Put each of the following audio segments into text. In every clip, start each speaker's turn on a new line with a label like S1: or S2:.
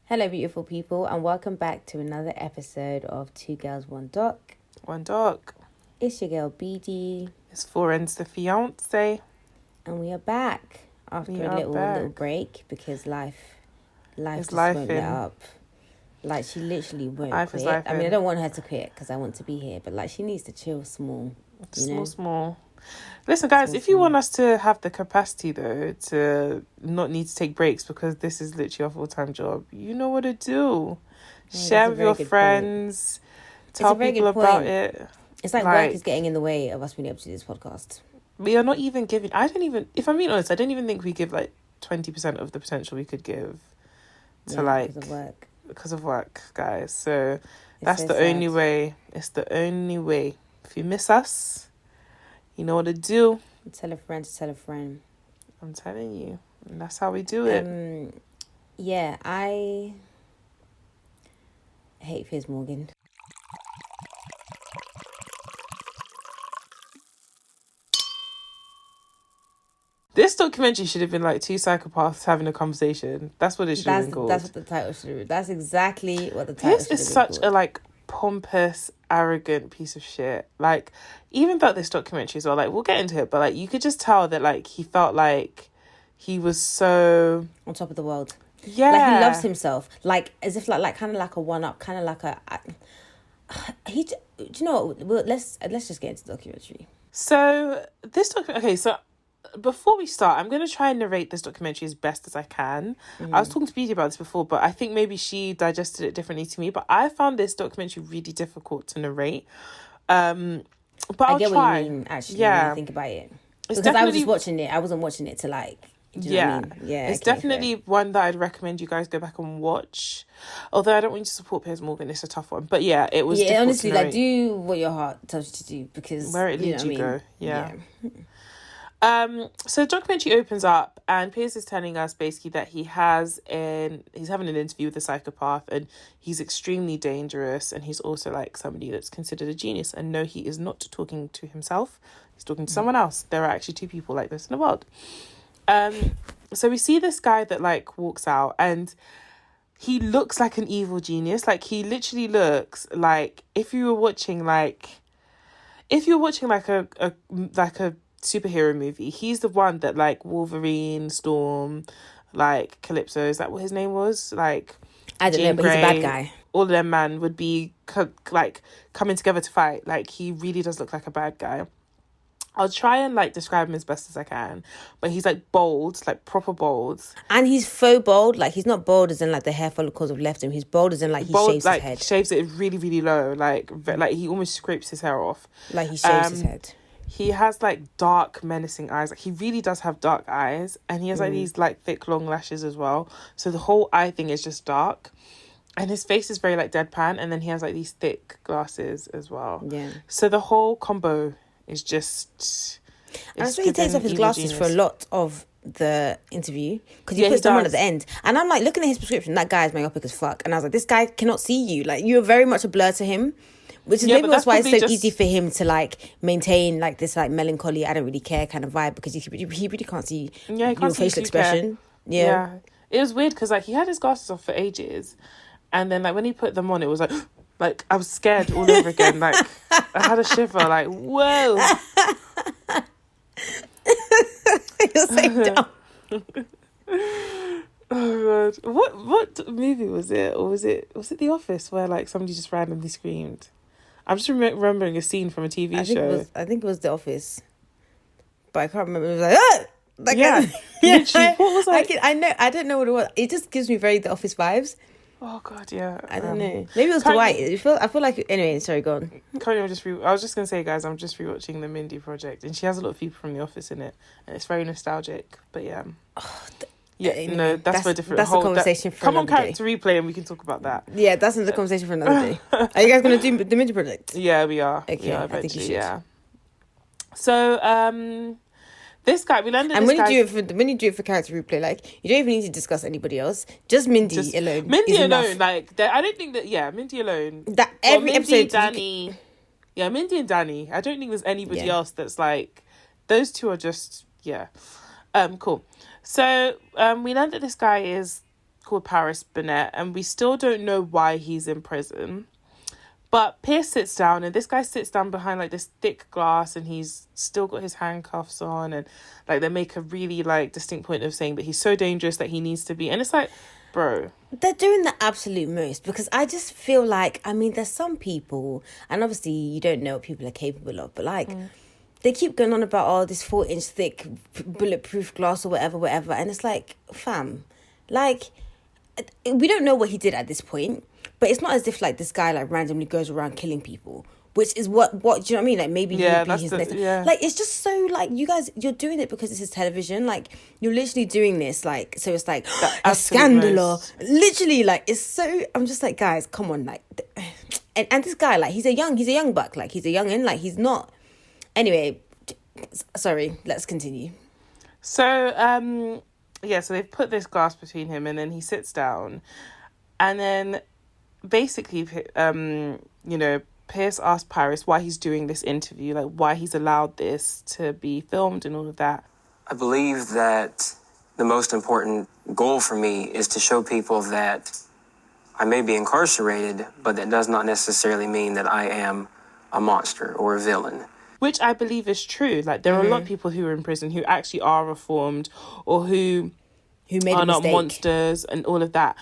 S1: Hello, beautiful people, and welcome back to another episode of Two Girls, One Doc.
S2: One dog.
S1: It's your girl, BD.
S2: It's Florence, the fiance.
S1: And we are back after a little break because life just won't let up. Like, she literally won't quit. I mean, I don't want her to quit because I want to be here, but like, she needs to chill small.
S2: Small. Listen, guys, if you want us to have the capacity, though, to not need to take breaks because this is literally our full-time job, you know what to do. Share with your friends. Tell people about it.
S1: It's like work is getting in the way of us being able to do this podcast.
S2: We are not even giving... if I'm being honest, I don't even think we give, 20% of the potential we could give to,
S1: because of work.
S2: Because of work, guys. So that's the only way. It's the only way. If you miss us... You know what to do.
S1: Tell a friend to tell a friend.
S2: I'm telling you. And that's how we do it.
S1: Yeah, I hate Piers Morgan.
S2: This documentary should have been like two psychopaths having a conversation. That's what it should have been called.
S1: That's what the title should have been. That's exactly what the title should have been.
S2: This is such a pompous, arrogant piece of shit. Even though this documentary as well, we'll get into it, but you could just tell that he felt like he was so
S1: on top of the world.
S2: Yeah,
S1: he loves himself, as if kind of like a one up, kind of like a he. Do you know what? Well, let's just get into the documentary.
S2: So this documentary. Okay, so before we start, I'm going to try and narrate this documentary as best as I can. I was talking to Beauty about this before, but I think maybe she digested it differently to me. But I found this documentary really difficult to narrate. But I'll
S1: get
S2: try.
S1: What you mean, actually, when you think about it. Because I was just watching it. I wasn't watching it to do you know what I mean? Yeah,
S2: it's definitely one that I'd recommend you guys go back and watch. Although I don't want you to support Piers Morgan, it's a tough one. But yeah, it was.
S1: Yeah, honestly, do what your heart tells you to do because
S2: where it leads you go. Yeah. So the documentary opens up and Piers is telling us basically that he's having an interview with a psychopath and he's extremely dangerous and he's also somebody that's considered a genius. And no, he is not talking to himself. He's talking to someone else. There are actually two people like this in the world. So we see this guy that walks out and he looks like an evil genius. He literally looks like if you were watching a superhero movie, he's the one that Wolverine, Storm, Calypso, is that what his name was? I
S1: don't know, but he's a bad guy.
S2: All of them man would be coming together to fight. He really does look like a bad guy. I'll try and describe him as best as I can, but he's bold, proper bold,
S1: and he's faux bald. He's not bald as in the hair follicles have left him. He's bald as in he
S2: bald,
S1: shaves his head.
S2: Shaves it really really low, he almost scrapes his hair off.
S1: He shaves his head.
S2: He has dark menacing eyes. He really does have dark eyes, and he has these thick long lashes as well. So the whole eye thing is just dark, and his face is very deadpan, and then he has these thick glasses as well.
S1: Yeah.
S2: So the whole combo is just.
S1: And so he takes off his glasses for a lot of the interview because he puts them on at the end, and I'm looking at his prescription. That guy is myopic as fuck, and I was this guy cannot see you. You're very much a blur to him. Which is maybe that's why it's so easy for him to maintain this melancholy, I don't really care kind of vibe because he really can't see your facial expression. Yeah.
S2: It was weird because he had his glasses off for ages, and then when he put them on, it was I was scared all over again. I had a shiver. Whoa.
S1: You're so dumb.
S2: Oh god! What movie was it, or was it The Office where somebody just randomly screamed? I'm just remembering a scene from a TV show.
S1: I think it was The Office, but I can't remember. It was
S2: yeah. What was
S1: I don't know what it was. It just gives me very The Office vibes.
S2: Oh god, yeah.
S1: I don't know. Maybe it was Dwight. I feel like anyway. Sorry, go on.
S2: I was just gonna say, guys, I'm just rewatching the Mindy Project, and she has a lot of people from The Office in it, and it's very nostalgic. But yeah. That's for a different.
S1: That's a conversation for another day.
S2: Come on, Character Replay, and we can talk about that.
S1: Yeah, that's another conversation for another day. Are you guys going to do the Mindy Project?
S2: Yeah, we are.
S1: Okay, I think you should. Yeah.
S2: So, this guy, we landed.
S1: And when you do it for Character Replay, you don't even need to discuss anybody else. Just Mindy alone.
S2: Mindy alone, I don't think that. Yeah, Mindy alone.
S1: That every episode,
S2: Danny. Yeah, Mindy and Danny. I don't think there's anybody else that's those two are just cool. So we learned that this guy is called Paris Bennett, and we still don't know why he's in prison. But Piers sits down, and this guy sits down behind like this thick glass, and he's still got his handcuffs on, and like they make a really like distinct point of saying that he's so dangerous that he needs to be. And it's like, bro,
S1: they're doing the absolute most, because I just feel like, I mean, there's some people, and obviously you don't know what people are capable of, but like they keep going on about this 4-inch thick bulletproof glass or whatever, and it's like, fam, like we don't know what he did at this point, but it's not as if like this guy like randomly goes around killing people, which is what do you know what I mean? Like maybe he'd be his next. Yeah. Like it's just so like you guys, you're doing it because this is television. Like you're literally doing this like, so it's like a scandal or literally like it's so. I'm just like, guys, come on, like, and this guy like he's a young buck, like he's a youngin, like he's not. Anyway, sorry, let's continue.
S2: So so they've put this glass between him, and then he sits down, and then basically Piers asked Paris why he's doing this interview, like why he's allowed this to be filmed and all of that.
S3: I believe that the most important goal for me is to show people that I may be incarcerated, but that does not necessarily mean that I am a monster or a villain.
S2: Which I believe is true. Like there are a lot of people who are in prison who actually are reformed, or who
S1: made
S2: are
S1: a
S2: not
S1: mistake.
S2: monsters and all of that.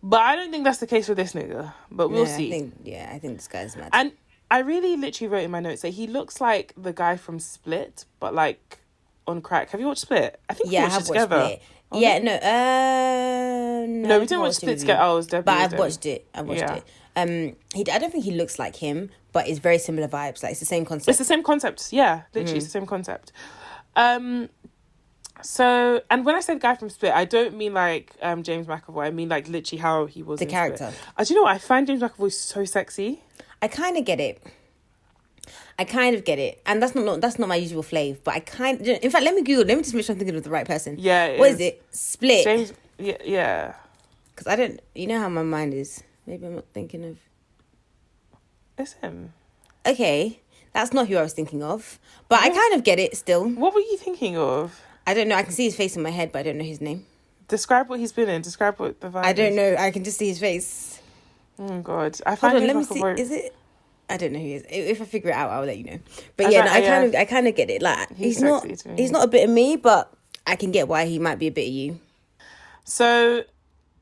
S2: But I don't think that's the case with this nigga. But we'll see.
S1: I think this guy's mad.
S2: And I really literally wrote in my notes that he looks like the guy from Split, but like on crack. Have you watched Split? I think we watched it together.
S1: Split. Oh, yeah, no,
S2: we didn't watch Split together. Oh, it was Debbie.
S1: But I've watched it. I don't think he looks like him, but it's very similar vibes. Like it's the same concept.
S2: It's the same concept. Yeah, literally it's the same concept. So, and when I said guy from Split, I don't mean like James McAvoy. I mean like literally how he was
S1: the character.
S2: Do you know what? I find James McAvoy so sexy.
S1: I kind of get it, and that's not my usual flave. But in fact, let me just make sure I'm thinking of the right person.
S2: Yeah,
S1: what is it? Split.
S2: James. Yeah.
S1: Because I don't. You know how my mind is. Maybe I'm not thinking of.
S2: It's him.
S1: Okay, that's not who I was thinking of, but I kind of get it still.
S2: What were you thinking of?
S1: I don't know. I can see his face in my head, but I don't know his name.
S2: Describe what he's been in. Describe what the vibe
S1: I don't know. I can just see his face.
S2: Oh, God. I find
S1: let me see. Is it? I don't know who he is. If I figure it out, I'll let you know. But I kind of get it. Like he's not a bit of me, but I can get why he might be a bit of you.
S2: So,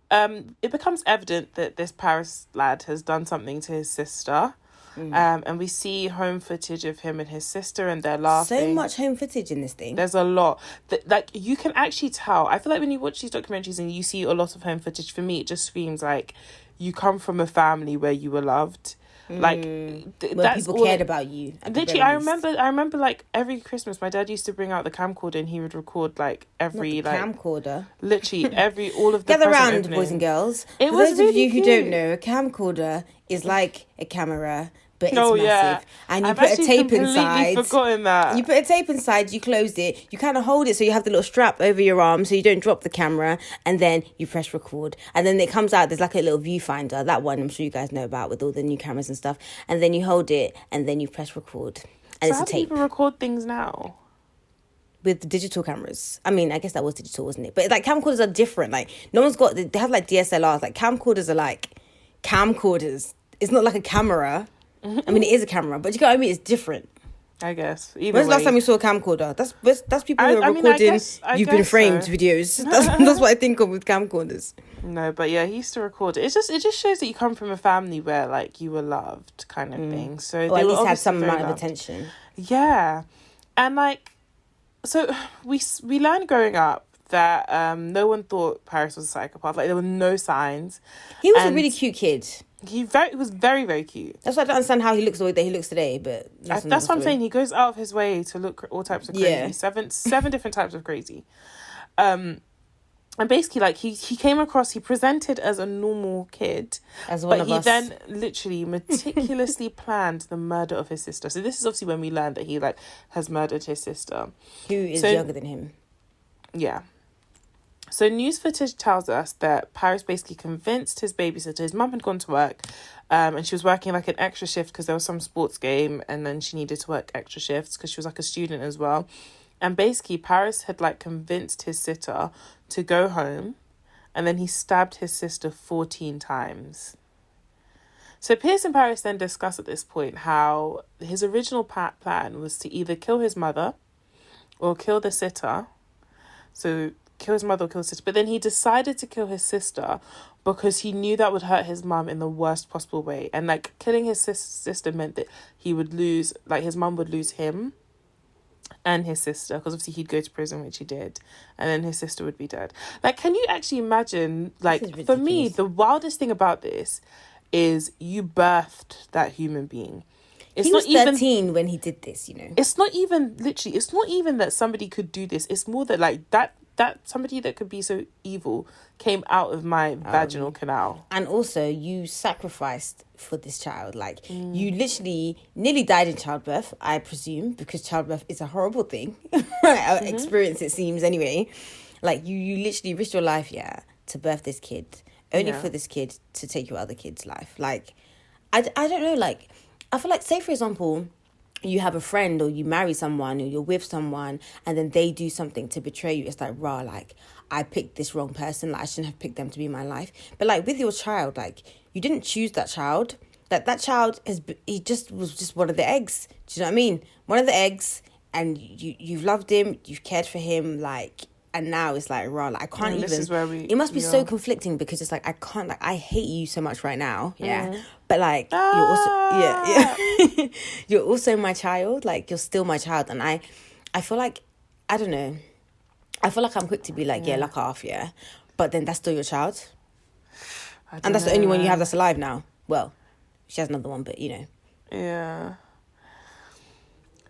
S2: it becomes evident that this Paris lad has done something to his sister. And we see home footage of him and his sister, and they're laughing.
S1: So much home footage in this thing.
S2: There's a lot. Like, you can actually tell. I feel like when you watch these documentaries and you see a lot of home footage, for me, it just screams like you come from a family where you were loved. Like,
S1: where people cared about you.
S2: Literally, I remember like every Christmas, my dad used to bring out the camcorder and he would record like every
S1: camcorder.
S2: Literally all of the
S1: gather round, opening. Boys and girls.
S2: For
S1: those
S2: really
S1: of you
S2: cute.
S1: who don't know, a camcorder is like a camera, but it's massive.
S2: Yeah.
S1: And you
S2: I've
S1: put a tape inside.
S2: Forgotten that.
S1: You put a tape inside, you close it, you kind of hold it so you have the little strap over your arm so you don't drop the camera, and then you press record. And then it comes out, there's like a little viewfinder, that one I'm sure you guys know about with all the new cameras and stuff. And then you hold it and then you press record. And it's a tape.
S2: How do people record things now?
S1: With the digital cameras. I mean, I guess that was digital, wasn't it? But like camcorders are different. Like no one's got, they have like DSLRs. Like camcorders are like camcorders. It's not like a camera. I mean, it is a camera, but you know what I mean? It's different.
S2: I guess.
S1: When's the last time you saw a camcorder? That's people who are recording You've Been Framed videos. That's what I think of with camcorders.
S2: No, but yeah, he used to record it. It just shows that you come from a family where like you were loved, kind of thing. So
S1: or
S2: they
S1: at
S2: were
S1: least had some
S2: very
S1: amount
S2: loved.
S1: of attention.
S2: Yeah, and like, so we learned growing up that no one thought Paris was a psychopath. Like there were no signs.
S1: He was a really cute kid.
S2: He was very, very cute.
S1: That's why I don't understand how he looks the way that he looks today. But
S2: that's what I'm saying. He goes out of his way to look all types of crazy.
S1: Yeah.
S2: Seven different types of crazy. And basically, like he came across. He presented as a normal kid,
S1: as one of us.
S2: But he then literally meticulously planned the murder of his sister. So this is obviously when we learned that he like has murdered his sister,
S1: who is younger than him.
S2: Yeah. So news footage tells us that Paris basically convinced his babysitter, his mum had gone to work, and she was working like an extra shift because there was some sports game, and then she needed to work extra shifts because she was like a student as well. And basically Paris had like convinced his sitter to go home and then he stabbed his sister 14 times. So Piers and Paris then discuss at this point how his original plan was to either kill his mother or kill the sitter. So kill his mother or kill his sister. But then he decided to kill his sister because he knew that would hurt his mum in the worst possible way. And like killing his sister meant that he would lose, like his mum would lose him and his sister, because obviously he'd go to prison, which he did, and then his sister would be dead. Like, can you actually imagine, like, for me, the wildest thing about this is you birthed that human being.
S1: He was 13 when he did this, you know.
S2: It's not even that somebody could do this. It's more that like that somebody that could be so evil came out of my vaginal canal.
S1: And also you sacrificed for this child. Like you literally nearly died in childbirth, I presume, because childbirth is a horrible thing. Experience, it seems anyway. Like you literally risked your life, to birth this kid. Only for this kid to take your other kid's life. Like, I don't know, like, I feel like, say, for example, you have a friend or you marry someone or you're with someone and then they do something to betray you. It's like, like, I picked this wrong person. Like, I shouldn't have picked them to be in my life. But, like, with your child, like, you didn't choose that child. That child, was just one of the eggs. Do you know what I mean? One of the eggs, and you've loved him, you've cared for him, like... And now it's like, like I can't even... This is where it must be so conflicting because it's like, I can't... Like, I hate you so much right now, But, like, you're also... You're also my child. Like, you're still my child. And I feel like... I don't know. I feel like I'm quick to be like, lock off, But then that's still your child. And that's the only one you have that's alive now. Well, she has another one, but, you know.
S2: Yeah.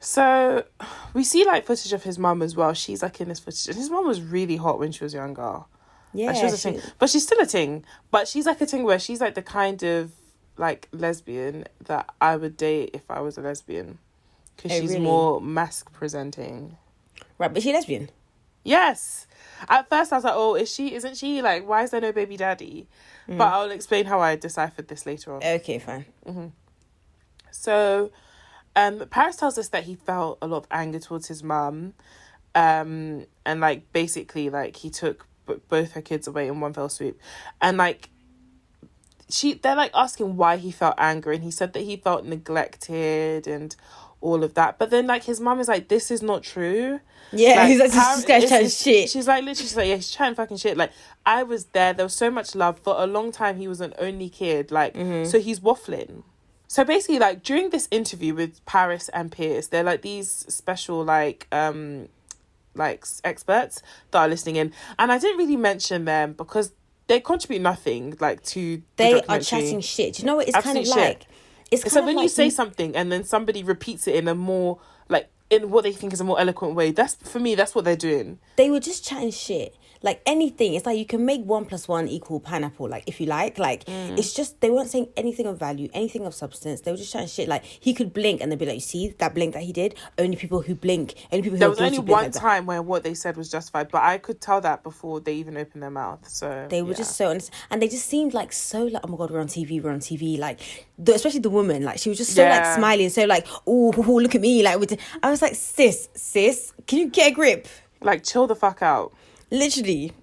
S2: So we see like footage of his mum as well. She's like in this footage. And his mum was really hot when she was younger.
S1: Yeah.
S2: Like, she was a ting. But she's still a ting. But she's like a ting where she's like the kind of like lesbian that I would date if I was a lesbian. Because she's really? More masc presenting.
S1: Right, but she lesbian?
S2: Yes. At first I was like, oh, isn't she? Like, why is there no baby daddy? But I'll explain how I deciphered this later on.
S1: Okay, fine.
S2: So... Paris tells us that he felt a lot of anger towards his mum, and like basically like he took both her kids away in one fell swoop, and like they're like asking why he felt anger, and he said that he felt neglected and all of that. But then like his mum is like, this is not true.
S1: Yeah, like, he's like, this guy's chatting shit.
S2: She's like, literally, she's like, yeah, he's chatting fucking shit. Like, I was there was so much love. For a long time he was an only kid, like so he's waffling. So basically, like, during this interview with Paris and Piers, they're, like, these special, like experts that are listening in. And I didn't really mention them because they contribute nothing, like, to
S1: They are chatting shit. Do you know what it's
S2: Absolute
S1: kind of like?
S2: It's kind of when like you say something and then somebody repeats it in a more, like, in what they think is a more eloquent way. For me, that's what they're doing.
S1: They were just chatting shit. Like, anything. It's like you can make 1 + 1 = pineapple, like, if you like. Like, it's just, they weren't saying anything of value, anything of substance. They were just chatting shit. Like, he could blink and they'd be like, you see that blink that he did? Only people who blink, only people who
S2: There was only one time where what they said was justified, but I could tell that before they even opened their mouth. So
S1: they were just so honest. And they just seemed like so like, oh my God, we're on TV. Like, especially the woman, like, she was just so like smiling, so like, oh, look at me. Like, I was like, sis, can you get a grip?
S2: Like, chill the fuck out.
S1: Literally.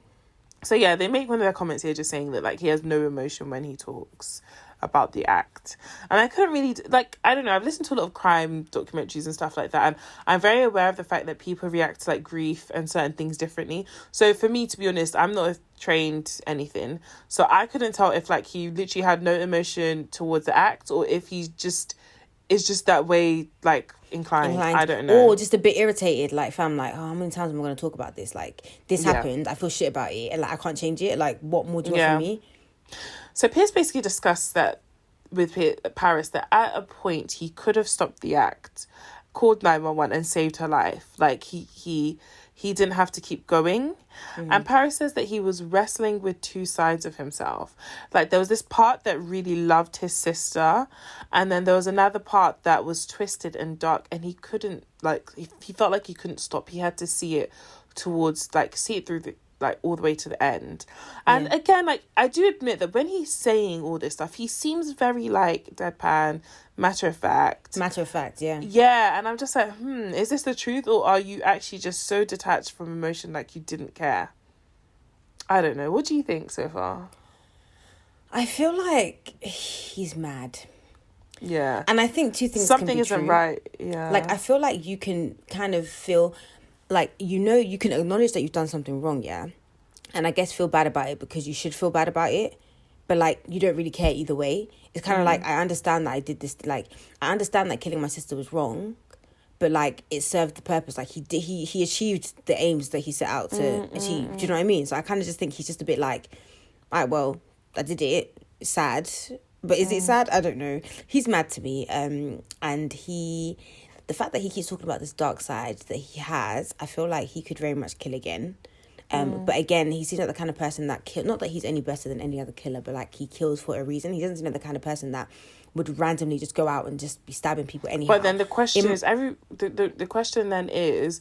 S2: So yeah, they make one of their comments here just saying that like he has no emotion when he talks about the act. And I couldn't really, like, I don't know, I've listened to a lot of crime documentaries and stuff like that, and I'm very aware of the fact that people react to like grief and certain things differently. So for me, to be honest, I'm not trained anything, so I couldn't tell if like he literally had no emotion towards the act or if he just is just that way, like, inclined. I don't know.
S1: Or just a bit irritated, like, fam, like, oh, how many times am I going to talk about this? Like, this happened, I feel shit about it, and like, I can't change it. Like, what more do you want from me?
S2: So Piers basically discussed that with Paris, that at a point he could have stopped the act, called 911 and saved her life. Like, he didn't have to keep going. And Paris says that he was wrestling with two sides of himself. Like, there was this part that really loved his sister, and then there was another part that was twisted and dark, and he couldn't, like, he felt like he couldn't stop. He had to see it through the, like, all the way to the end. And again, like, I do admit that when he's saying all this stuff, he seems very, like, deadpan, matter of fact, yeah. And I'm just like, is this the truth, or are you actually just so detached from emotion, like, you didn't care? I don't know. What do you think so far?
S1: I feel like he's mad.
S2: Yeah.
S1: And I think two things
S2: Something
S1: can be
S2: isn't
S1: true.
S2: right. Yeah.
S1: Like, I feel like you can kind of feel like, you can acknowledge that you've done something wrong, yeah? And I guess feel bad about it because you should feel bad about it. But, like, you don't really care either way. It's kind of like, I understand that I did this. Like, I understand that killing my sister was wrong. But, like, it served the purpose. Like, he achieved the aims that he set out to achieve. Do you know what I mean? So I kind of just think he's just a bit like, all right, well, I did it. It's sad. But is it sad? I don't know. He's mad to me. And the fact that he keeps talking about this dark side that he has, I feel like he could very much kill again. But again, he seems like the kind of person that not that he's any better than any other killer, but like he kills for a reason. He doesn't seem like the kind of person that would randomly just go out and just be stabbing people anyhow.
S2: But then the question the question then is,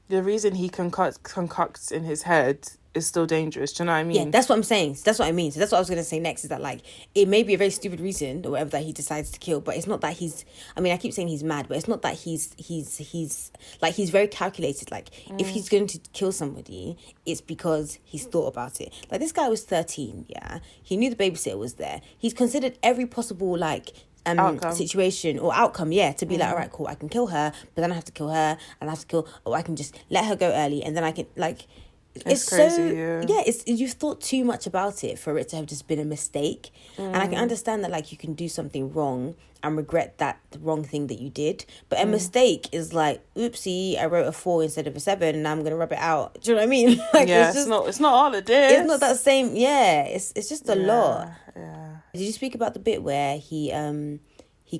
S2: the reason he concocts in his head is still dangerous. Do you know what I mean?
S1: Yeah, that's what I'm saying. That's what I mean. So that's what I was going to say next, is that, like, it may be a very stupid reason or whatever that he decides to kill, but it's not that he's, I mean, I keep saying he's mad, but it's not that he's like, he's very calculated. Like, if he's going to kill somebody, it's because he's thought about it. Like, this guy was 13, yeah? He knew the babysitter was there. He's considered every possible, like, situation or outcome, to be like, all right, cool, I can kill her, but then I have to kill her, and I have to kill, or I can just let her go early, and then I can, like... It's crazy, so it's you've thought too much about it for it to have just been a mistake. And I can understand that, like, you can do something wrong and regret that the wrong thing that you did, but a mistake is like, oopsie, I wrote a 4 instead of a 7 and now I'm gonna rub it out. Do you know what I mean? Like,
S2: it's not all it is.
S1: It's not that same. It's just a lot. Did you speak about the bit where he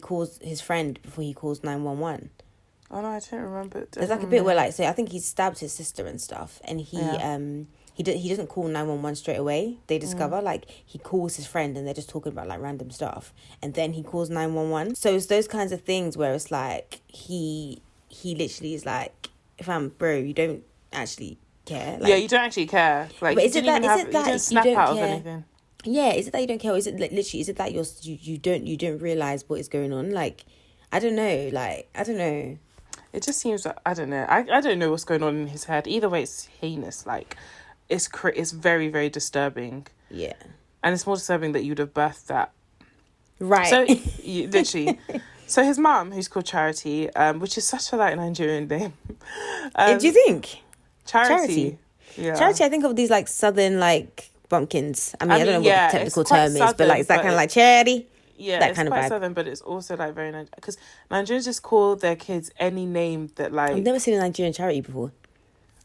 S1: calls his friend before he calls 911?
S2: Oh no, I don't remember.
S1: There's like a bit where, like, say, I think he stabbed his sister and stuff, and he doesn't call 911 straight away. They discover like he calls his friend, and they're just talking about like random stuff, and then he calls 911. So it's those kinds of things where it's like he literally is like, if I'm bro, you don't actually care. Like,
S2: you don't actually care. Like,
S1: but is it that you don't care?
S2: Anything.
S1: Yeah, is it that you don't care? Or is it like, literally? Is it that you don't realize what is going on? Like, I don't know. Like, I don't know.
S2: It just seems like, I don't know. I don't know what's going on in his head. Either way, it's heinous. Like, it's very, very disturbing.
S1: Yeah.
S2: And it's more disturbing that you'd have birthed that.
S1: Right.
S2: So, literally. So his mum, who's called Charity, which is such a, like, Nigerian name.
S1: Do you think?
S2: Charity. Yeah.
S1: Charity, I think of these, like, southern, like, bumpkins. I don't know what the technical term is, but, like, it's that kind of, like, charity.
S2: Yeah,
S1: that
S2: it's
S1: kind of
S2: quite
S1: vibe.
S2: southern, but it's also like very Nigerian, because Nigerians just call their kids any name that, like...
S1: I've never seen a Nigerian charity before.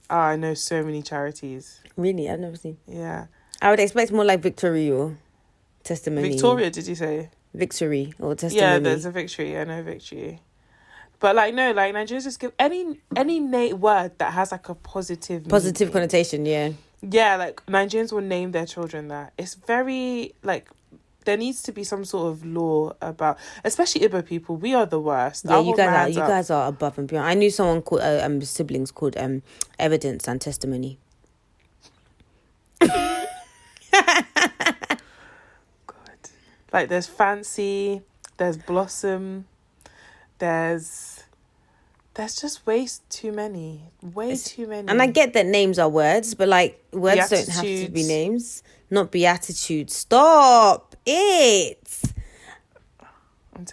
S2: Oh, I know so many charities.
S1: Really? I've never seen.
S2: Yeah.
S1: I would expect more like Victory or Testimony.
S2: Victoria, did you say?
S1: Victory or Testimony.
S2: Yeah, there's a Victory. I know Victory. But, like, no, like, Nigerians just give any word that has, like, a positive
S1: connotation, yeah.
S2: Yeah, like, Nigerians will name their children that. It's very, like... There needs to be some sort of law about, especially Igbo people. We are the worst.
S1: Yeah, you guys are above and beyond. I knew someone called siblings called Evidence and Testimony.
S2: God, like, there's Fancy, there's Blossom, there's just way too many, too many.
S1: And I get that names are words, but, like, words don't have to be names. Not beatitude. Stop it.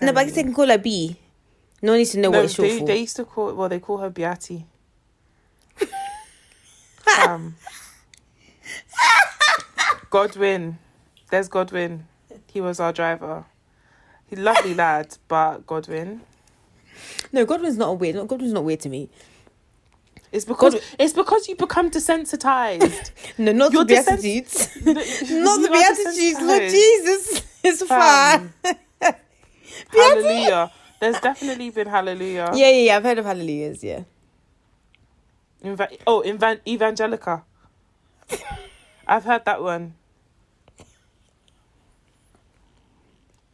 S1: No, but I guess they can call her B. No one needs to know what it's short for.
S2: They used to they call her Beatty. Godwin. There's Godwin. He was our driver. He's a lovely lad, but Godwin.
S1: No, Godwin's not weird to me.
S2: It's because you become desensitized.
S1: No, not the Beatitudes. Not the Beatitudes. Lord Jesus. It's fine.
S2: Hallelujah. There's definitely been Hallelujah.
S1: Yeah. I've heard of Hallelujahs, yeah.
S2: Evangelica. I've heard that one.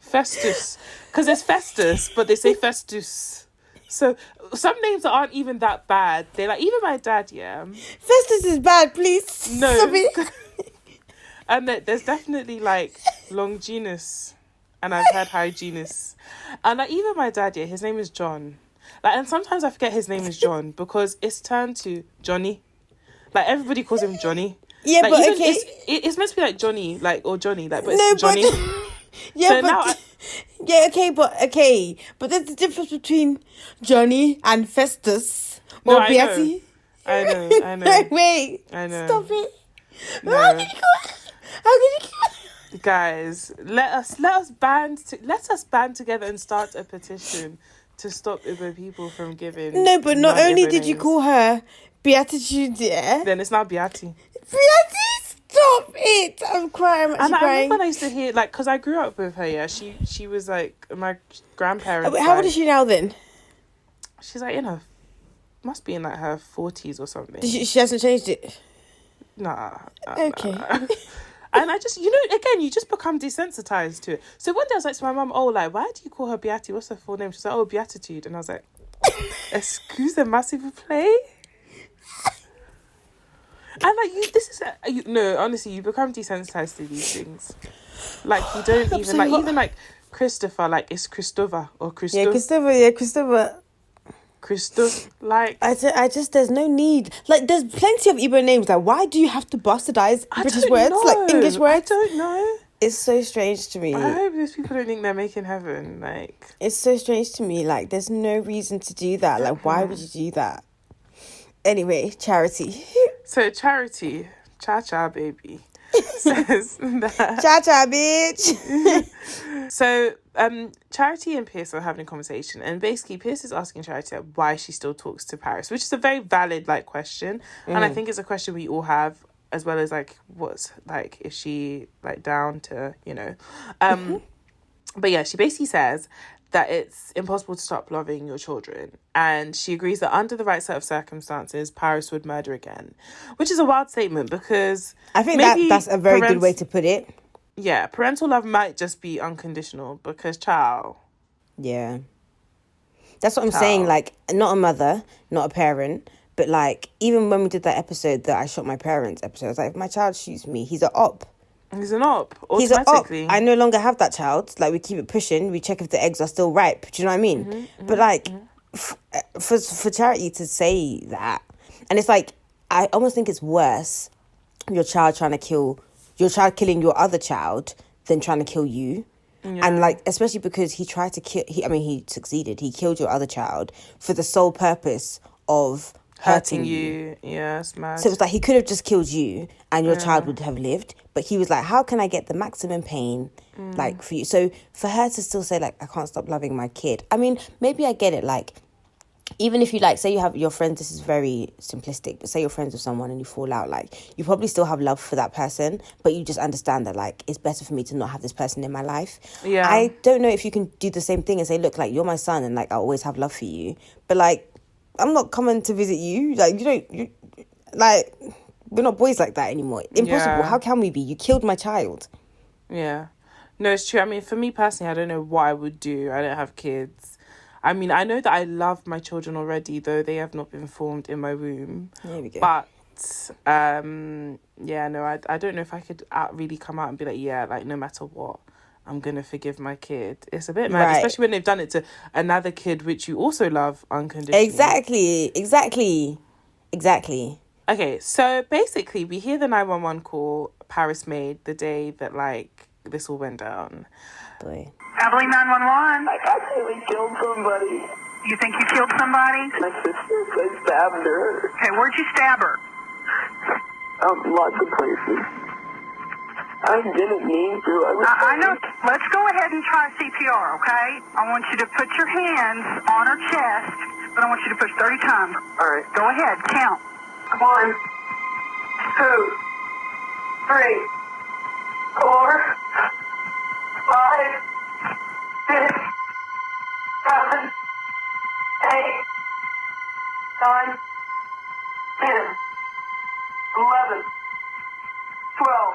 S2: Festus. Because it's Festus, but they say Festus. So some names aren't even that bad. They're like, even my dad, yeah.
S1: Festus is bad, please.
S2: No. And there's definitely like Longinus, and I've heard Hyginus. And like, even my dad, yeah, his name is John. Like, and sometimes I forget his name is John because it's turned to Johnny. Like, everybody calls him Johnny.
S1: Yeah,
S2: like,
S1: but
S2: even
S1: okay.
S2: It's meant to be like Johnny, like, or Johnny, like, but
S1: No,
S2: it's Johnny.
S1: Yeah,
S2: So
S1: but
S2: now
S1: yeah, but there's a difference between Johnny and Festus
S2: No,
S1: or
S2: I know.
S1: Beatty.
S2: I know.
S1: No, wait,
S2: I know.
S1: stop it.
S2: No.
S1: How can you go?
S2: Guys, let us band together and start a petition to stop Igbo people from giving.
S1: No, but not only
S2: non-Igbo
S1: did you
S2: names.
S1: call her Beatitude, yeah?
S2: Then it's now Beati.
S1: Beatty, stop it! I'm crying. I'm
S2: And
S1: actually
S2: I
S1: crying.
S2: remember I used to hear, like, because I grew up with her. Yeah, she was like my grandparents.
S1: How old is she now then?
S2: She's like must be in like her 40s or something.
S1: She hasn't changed it.
S2: Nah.
S1: Okay.
S2: And I just, again, you just become desensitized to it. So one day I was like to my mum, oh, like, why do you call her Beati? What's her full name? She's like, oh, Beatitude. And I was like, excuse me, s'il vous plaît? And like, no, honestly, you become desensitized to these things. Like, you don't even, like, even like Christopher, like, it's Christopher or Christos.
S1: Yeah, Christopher.
S2: Christos, like...
S1: I just, there's no need. Like, there's plenty of Igbo names. Like, why do you have to bastardize British words? Like, English words?
S2: I don't know.
S1: It's so strange to me.
S2: I hope those people don't think they're making heaven, like...
S1: It's so strange to me. Like, there's no reason to do that. Like, why would you do that? Anyway, Charity.
S2: So, Charity, cha-cha, baby, says that...
S1: Cha-cha, bitch!
S2: So, Charity and Piers are having a conversation, and basically Piers is asking Charity like, why she still talks to Paris, which is a very valid, like, question. And I think it's a question we all have, as well as, like, what's, like, is she, like, down to, But yeah, she basically says that it's impossible to stop loving your children. And she agrees that under the right set of circumstances, Paris would murder again. Which is a wild statement because...
S1: I think that's a very good way to put it.
S2: Yeah, parental love might just be unconditional because, child...
S1: Yeah. That's what I'm saying. Like, not a mother, not a parent, but, like, even when we did that episode that I shot my parents episode, I was like, if my child shoots me, he's an op.
S2: He's an op,
S1: He's an op.
S2: automatically.
S1: I no longer have that child. Like, we keep it pushing. We check if the eggs are still ripe. Do you know what I mean? But, like, for Charity to say that, and it's like, I almost think it's worse your child killing your other child than trying to kill you. Yeah. And, like, especially because he tried to kill... he succeeded. He killed your other child for the sole purpose of hurting you.
S2: Yeah, it's mad.
S1: So it was like he could have just killed you and your child would have lived. But he was like, how can I get the maximum pain, like, for you? So for her to still say, like, I can't stop loving my kid. I mean, maybe I get it. Like, even if you, like, say you have your friends, this is very simplistic, but say you're friends with someone and you fall out, like, you probably still have love for that person, but you just understand that, like, it's better for me to not have this person in my life.
S2: Yeah.
S1: I don't know if you can do the same thing and say, look, like, you're my son and, like, I always have love for you. But, like, I'm not coming to visit you. Like, we're not boys like that anymore. Impossible.
S2: Yeah.
S1: How can we be? You killed my child.
S2: Yeah. No, it's true. I mean, for me personally, I don't know what I would do. I don't have kids. I mean, I know that I love my children already, though they have not been formed in my womb.
S1: There we go.
S2: But, I don't know if I could really come out and be like, yeah, like, no matter what, I'm going to forgive my kid. It's a bit mad,
S1: Right.
S2: especially when they've done it to another kid, which you also love unconditionally.
S1: Exactly.
S2: Okay, so basically, we hear the 911 call Paris made the day that, like, this all went down.
S1: Boy.
S4: Abilene 911.
S5: I actually killed somebody.
S4: You think you killed somebody?
S5: My sister, I stabbed her.
S4: Okay, where'd you stab her?
S5: Lots of places. I didn't mean to.
S4: I know. Let's go ahead and try CPR, okay? I want you to put your hands on her chest, but I want you to push 30 times.
S5: All right.
S4: Go ahead, count.
S5: 1, 2, 3, 4, 5, 6, 7, 8, 9, 10, 11, 12.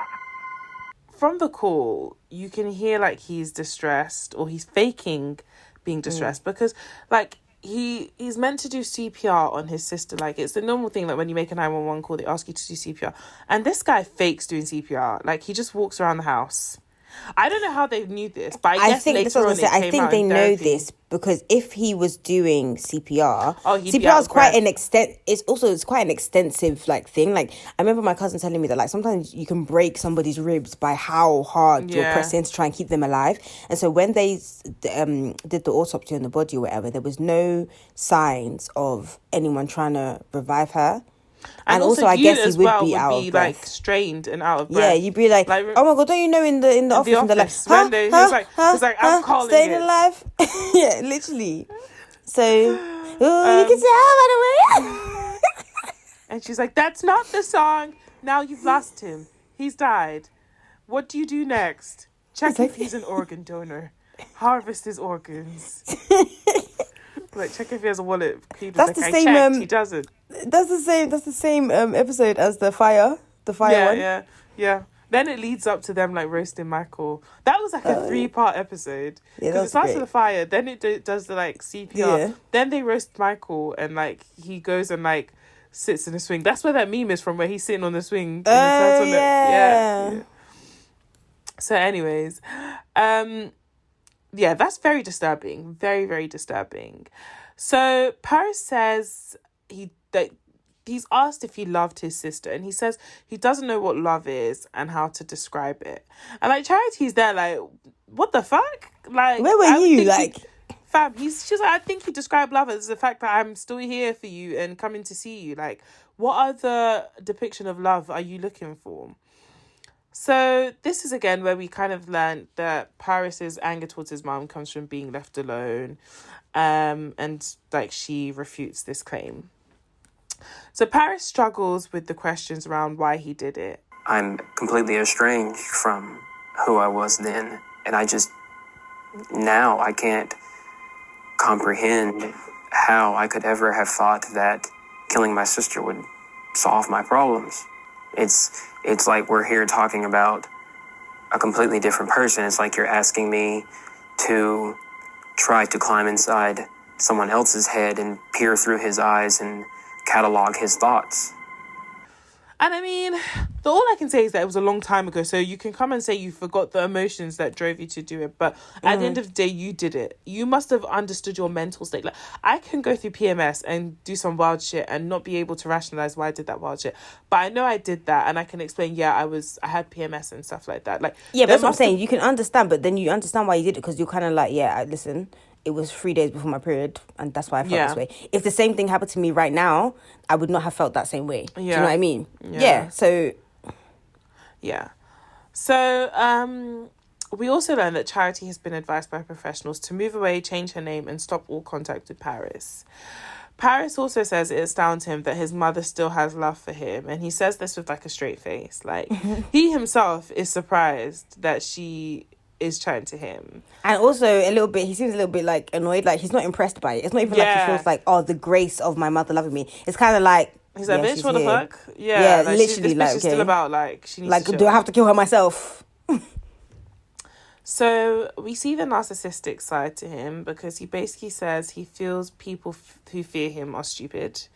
S2: From the call, you can hear, like, he's distressed, or he's faking being distressed, because, like, he's meant to do CPR on his sister. Like, it's the normal thing, like, when you make a 911 call, they ask you to do CPR. And this guy fakes doing CPR. Like, he just walks around the house. I don't know how they knew this, but I guess
S1: think
S2: later on it came
S1: I think
S2: out
S1: they
S2: in
S1: know
S2: therapy.
S1: this because if he was doing CPR,
S2: he'd be
S1: CPR
S2: out
S1: is
S2: of
S1: quite
S2: breath.
S1: an extent. It's quite an extensive like thing. Like I remember my cousin telling me that like sometimes you can break somebody's ribs by how hard you're pressing to try and keep them alive. And so when they did the autopsy on the body or whatever, there was no signs of anyone trying to revive her. And also I guess he would be out of breath.
S2: Like strained and out of breath.
S1: Yeah, you'd be like, oh my god, don't you know in the office? And they're like,
S2: he's like, I'm calling
S1: staying
S2: it.
S1: alive. Yeah, literally. So, you can say, by the way.
S2: And she's like, that's not the song. Now you've lost him. He's died. What do you do next? Check if he's an organ donor. Harvest his organs. Like, check if he has a wallet.
S1: That's
S2: like,
S1: the same.
S2: He doesn't.
S1: That's the same episode as the fire one.
S2: Yeah. Then it leads up to them like roasting Michael. That was like a 3-part episode.
S1: Yeah,
S2: because it starts with the fire, then it does the like CPR.
S1: Yeah.
S2: Then they roast Michael and like he goes and like sits in a swing. That's where that meme is from, where he's sitting on the swing.
S1: Yeah.
S2: So, anyways, yeah, that's very disturbing. Very, very disturbing. So Paris says he's asked if he loved his sister, and he says he doesn't know what love is and how to describe it. And like Charity's there, like, what the fuck? Like,
S1: where were you? Like,
S2: fam, she's like, I think he described love as the fact that I'm still here for you and coming to see you. Like, what other depiction of love are you looking for? So this is again where we kind of learned that Paris's anger towards his mom comes from being left alone, and like she refutes this claim. So Paris struggles with the questions around why he did it.
S3: I'm completely estranged from who I was then, and now I can't comprehend how I could ever have thought that killing my sister would solve my problems. It's like we're here talking about a completely different person. It's like you're asking me to try to climb inside someone else's head and peer through his eyes and catalog his thoughts.
S2: And I mean, all I can say is that it was a long time ago, so you can come and say you forgot the emotions that drove you to do it, but at the end of the day, you did it. You must have understood your mental state. Like, I can go through PMS and do some wild shit and not be able to rationalize why I did that wild shit, but I know I did that, and I can explain, I had PMS and stuff like that. Like,
S1: yeah, but that's what I'm saying. You can understand, but then you understand why you did it, because you're kind of like, listen, it was 3 days before my period, and that's why I felt this way. If the same thing happened to me right now, I would not have felt that same way. Do you know what I mean? Yeah. So
S2: we also learned that Charity has been advised by professionals to move away, change her name, and stop all contact with Paris. Paris also says it astounds him that his mother still has love for him, and he says this with like a straight face. Like, he himself is surprised that she is chatting to him. And also he seems a little bit like annoyed, like he's not impressed by it. It's not even like he feels like, oh, the grace of my mother loving me. It's kind of like, he's like, bitch, what the fuck? Yeah, like, literally, this bitch is still about like, she needs like, to do I have to kill her myself? So we see the narcissistic side to him, because he basically says he feels people who fear him are stupid,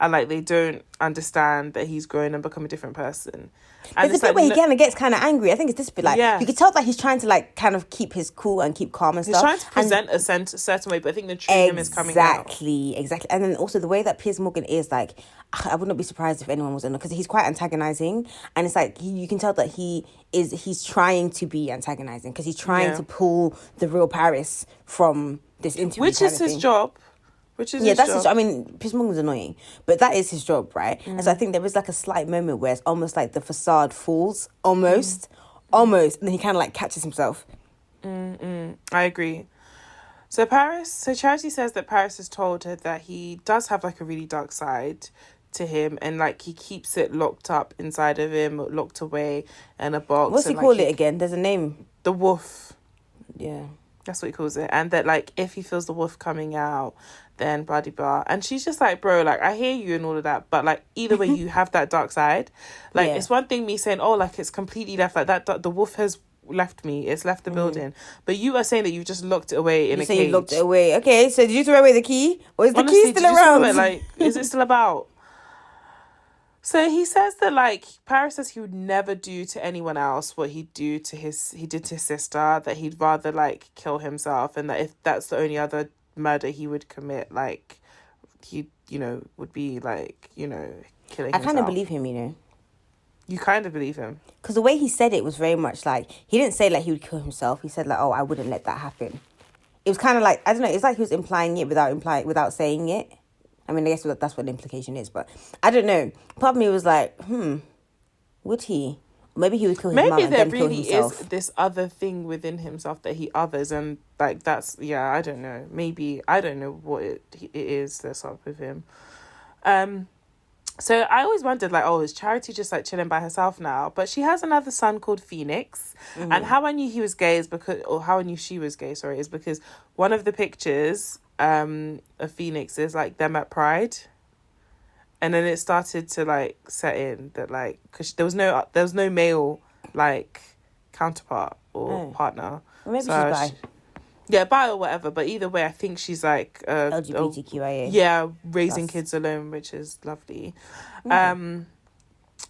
S2: and like they don't understand that he's grown and become a different person. And there's a bit where he kind of gets kind of angry. I think it's this bit, like, you can tell that he's trying to like kind of keep his cool and keep calm and stuff. He's trying to present a certain way, but I think the true him is coming out. Exactly. And then also the way that Piers Morgan is, like, I would not be surprised if anyone was in, because he's quite antagonizing, and it's like you can tell that he's trying to be antagonizing, because he's trying to pull the real Paris from this interview, which is his job. That's his job. I mean, Piers Morgan's annoying, but that is his job, right? And so I think there is like a slight moment where it's almost like the facade falls, almost, and then he kind of like catches himself. I agree. So Charity says that Paris has told her that he does have like a really dark side to him, and like he keeps it locked up inside of him, locked away in a box. What's he call it again? There's a name. The wolf. Yeah. That's what he calls it. And that like if he feels the wolf coming out, then blah de blah. And she's just like, bro, like I hear you and all of that, but like either way you have that dark side. Like it's one thing me saying, oh, like it's completely left, like that the wolf has left me, it's left the building, but you are saying that you've just locked it away in a cage. You locked it away. Okay, so did you throw away the key, or is the key still around? Like, is it still about? So he says that, like, Paris says he would never do to anyone else what he did to his sister, that he'd rather, like, kill himself, and that if that's the only other murder he would commit, like, he, you know, would be, like, you know, killing himself.
S1: I kind of believe him, you know.
S2: You kind of believe him?
S1: Because the way he said it was very much like, he didn't say, like, he would kill himself. He said, like, oh, I wouldn't let that happen. It was kind of like, I don't know, it's like he was implying it without saying it. I mean, I guess that's what the implication is, but I don't know. Part of me was like, would he? Maybe he would kill his mum and then kill himself. Maybe there really is
S2: this other thing within himself that he others, and, like, that's, yeah, I don't know. Maybe, I don't know what it is that's up with him. So I always wondered, like, oh, is Charity just, like, chilling by herself now? But she has another son called Phoenix. Mm-hmm. And how I knew he was gay is because, or how I knew she was gay, sorry, is because one of the pictures of Phoenix is, like, them at Pride. And then it started to, like, set in that, like, because there was no male, like, counterpart or partner.
S1: Or maybe she's bi.
S2: Yeah, bi or whatever, but either way, I think she's like
S1: LGBTQIA.
S2: Yeah, raising kids alone, which is lovely. Okay.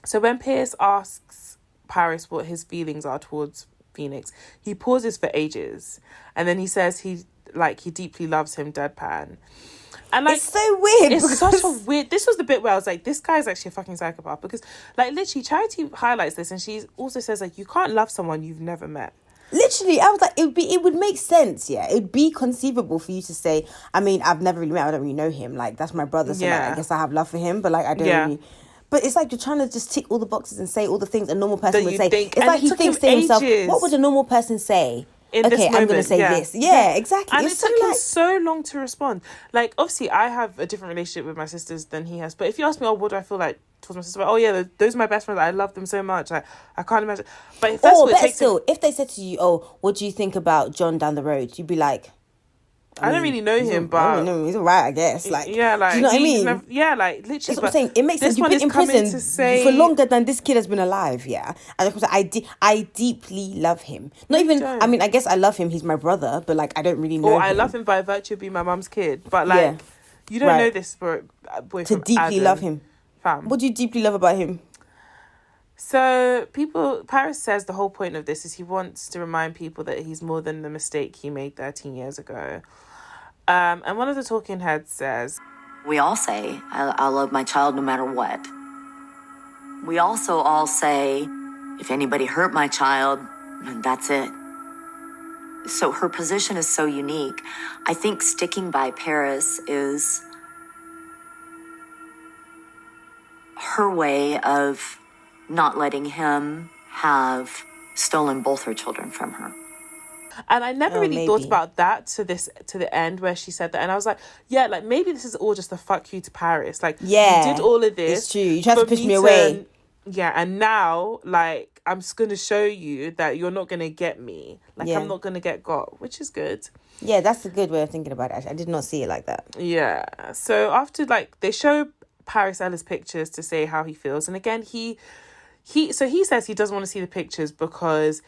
S2: So when Piers asks Paris what his feelings are towards Phoenix, he pauses for ages, and then he says he deeply loves him, deadpan. And, like,
S1: it's so weird.
S2: It's such a weird. This was the bit where I was like, this guy's actually a fucking psychopath, because, like, literally, Charity highlights this, and she also says, like, you can't love someone you've never met.
S1: Literally, I was like, it would make sense, yeah. It'd be conceivable for you to say, I mean, I've never really met, I don't really know him. Like, that's my brother, so like, I guess I have love for him, but, like, I don't really... But it's like you're trying to just tick all the boxes and say all the things a normal person would say. It's like he thinks to himself, what would a normal person say? Okay, I'm going to say this. Yeah, exactly.
S2: And it took him so long to respond. Like, obviously, I have a different relationship with my sisters than he has. But if you ask me, what do I feel like towards my sister? Oh, yeah, those are my best friends. I love them so much. I can't imagine. But if
S1: they said to you, oh, what do you think about John down the road? You'd be like...
S2: I don't really know him, but...
S1: he's all right, I guess. Like,
S2: yeah, like...
S1: Do you know what I mean?
S2: Literally.
S1: That's what I'm saying. It makes sense. You've been in prison for longer than this kid has been alive, yeah? And I deeply love him. Not even... I mean, I guess I love him. He's my brother, but, like, I don't really know him.
S2: I love him by virtue of being my mum's kid. But, like, you don't know this boy
S1: to deeply
S2: Adam,
S1: love him.
S2: Fam.
S1: What do you deeply love about him?
S2: So Paris says the whole point of this is he wants to remind people that he's more than the mistake he made 13 years ago. And one of the talking heads says,
S6: we all say, I love my child no matter what. We also all say, if anybody hurt my child, that's it. So her position is so unique. I think sticking by Paris is her way of not letting him have stolen both her children from her.
S2: And I never really thought about that to the end where she said that. And I was like, yeah, like, maybe this is all just a fuck you to Paris. Like, you did all of this.
S1: It's true. You tried to push me away.
S2: Yeah, and now, like, I'm just going to show you that you're not going to get me. Like, I'm not going to get got, which is good. Yeah,
S1: that's a good way of thinking about it, actually. I did not see it like that.
S2: Yeah. So after, like, they show Paris Ella's pictures to say how he feels. And again, he says he doesn't want to see the pictures because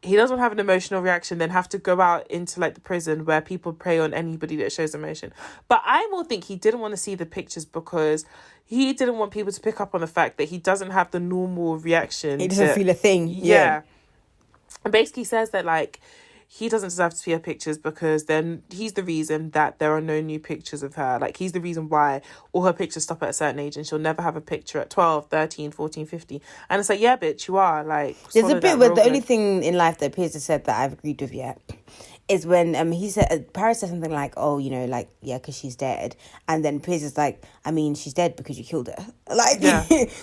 S2: he doesn't have an emotional reaction, then have to go out into, like, the prison where people prey on anybody that shows emotion. But I more think he didn't want to see the pictures because he didn't want people to pick up on the fact that he doesn't have the normal reaction.
S1: He doesn't feel a thing.
S2: Yeah. And basically says that, like, he doesn't deserve to see her pictures because then he's the reason that there are no new pictures of her. Like, he's the reason why all her pictures stop at a certain age and she'll never have a picture at 12, 13, 14, 15. And it's like, yeah, bitch, you are. Like,
S1: there's a bit where the only thing in life that Piers has said that I've agreed with yet is when he said, Paris said something like, oh, you know, like, yeah, because she's dead. And then Piers is like, I mean, she's dead because you killed her. Like,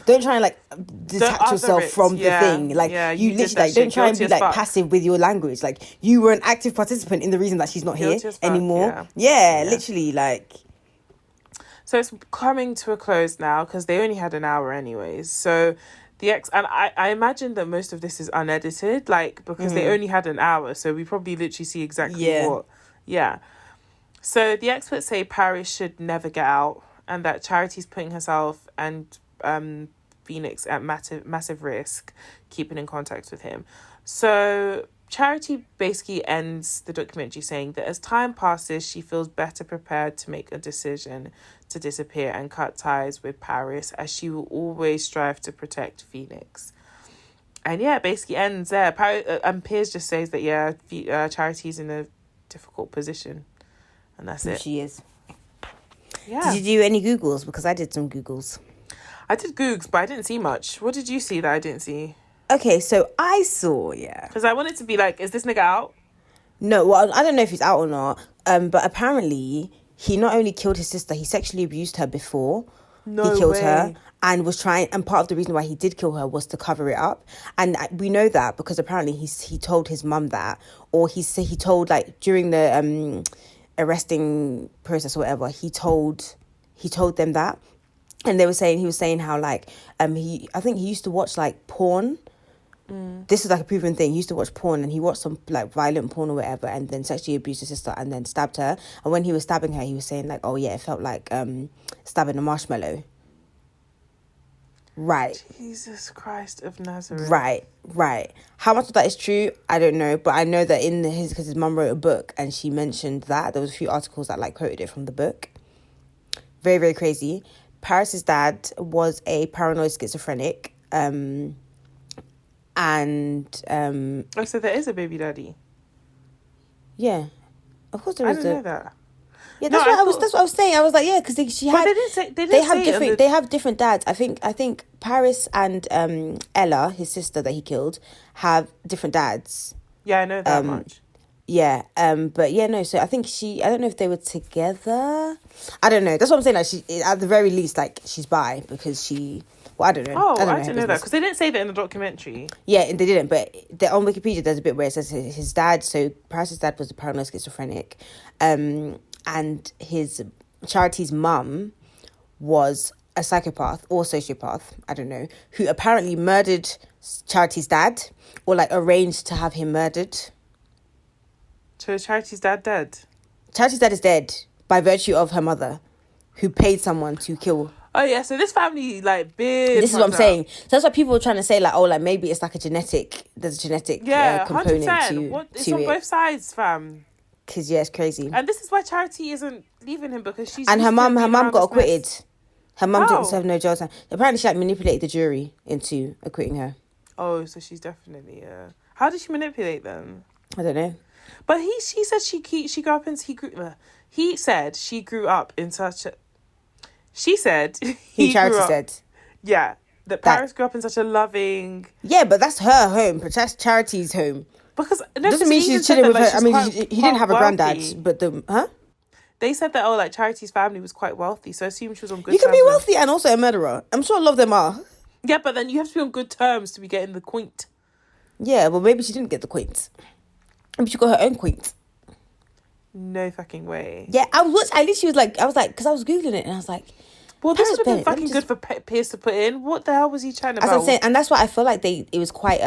S1: don't try and, like, detach yourself from the thing. Like, you literally, like, don't try and be, like, passive with your language. Like, you were an active participant in the reason that she's not here anymore. Yeah, literally, like...
S2: So it's coming to a close now because they only had an hour anyways. So... and I imagine that most of this is unedited, like, because they only had an hour, so we probably literally see exactly what. Yeah. So the experts say Paris should never get out, and that Charity's putting herself and Phoenix at massive risk, keeping in contact with him. So Charity basically ends the documentary saying that as time passes, she feels better prepared to make a decision to disappear and cut ties with Paris, as she will always strive to protect Phoenix. And yeah, it basically ends there. And Piers just says that, Charity's in a difficult position. And that's it.
S1: She is.
S2: Yeah.
S1: Did you do any Googles? Because I did some Googles.
S2: I did Googs, but I didn't see much. What did you see that I didn't see?
S1: Okay, so I saw,
S2: Because I wanted to be like, is this nigga out?
S1: No, well, I don't know if he's out or not. But apparently, he not only killed his sister, he sexually abused her before.
S2: No
S1: he killed
S2: way.
S1: her and was trying. And part of the reason why he did kill her was to cover it up. And we know that because apparently he told his mum that, or he told like during the arresting process or whatever. He told them that, and he was saying how like I think he used to watch like porn. This is like a proven thing. He used to watch porn and he watched some like violent porn or whatever and then sexually abused his sister and then stabbed her. And when he was stabbing her, he was saying like, oh yeah, it felt like stabbing a marshmallow. Right.
S2: Jesus Christ of Nazareth.
S1: Right. How much of that is true, I don't know. But I know that because his mum wrote a book and she mentioned that. There was a few articles that like quoted it from the book. Very, very crazy. Paris's dad was a paranoid schizophrenic.
S2: So there is a baby daddy.
S1: Yeah, of course there
S2: I
S1: is.
S2: didn't know that.
S1: Yeah, that's what I was saying. I was like, yeah, because they have different dads. I think Paris and Ella, his sister that he killed, have different dads.
S2: Yeah, I know that much.
S1: Yeah, but yeah, no. So I think I don't know if they were together. I don't know. That's what I'm saying. Like at the very least, like she's bi because she. Well, I don't know.
S2: Oh, I didn't know that because they didn't say that in the documentary.
S1: Yeah, they didn't. But on Wikipedia, there's a bit where it says his dad. So Paris's dad was a paranoid schizophrenic, and his Charity's mum was a psychopath or sociopath. I don't know, who apparently murdered Charity's dad or like arranged to have him murdered.
S2: So Charity's dad dead?
S1: Charity's dad is dead by virtue of her mother, who paid someone to kill.
S2: Oh yeah, so this family like big.
S1: This is what I'm saying. So that's why people were trying to say like, oh, like maybe it's like there's a genetic component
S2: 100%. It's on both sides, fam.
S1: Because yeah, it's crazy.
S2: And this is why Charity isn't leaving him because she's
S1: and her mum got acquitted.
S2: Mess.
S1: Her mum didn't serve no jail time. Apparently, she like manipulated the jury into acquitting her.
S2: Oh, so she's definitely How did she manipulate them?
S1: I don't know.
S2: But she said she grew up in he said she grew up in such a. She said
S1: Charity said.
S2: Yeah, that Paris grew up in such a loving.
S1: Yeah, but that's her home. But that's Charity's home.
S2: Because
S1: doesn't mean she's chilling with her. I mean, he didn't have a granddad, but
S2: They said that like Charity's family was quite wealthy, so I assume she was on good.
S1: You can be wealthy and also a murderer. I'm sure a lot of them are.
S2: Yeah, but then you have to be on good terms to be getting the quint.
S1: Yeah, well, maybe she didn't get the quint. Maybe she got her own quint.
S2: No fucking way.
S1: Yeah, I was because I was Googling it and I was like,
S2: well, this would have been fucking good for Piers to put in. What the hell was he trying to?
S1: As I'm saying, and that's why I feel like it was quite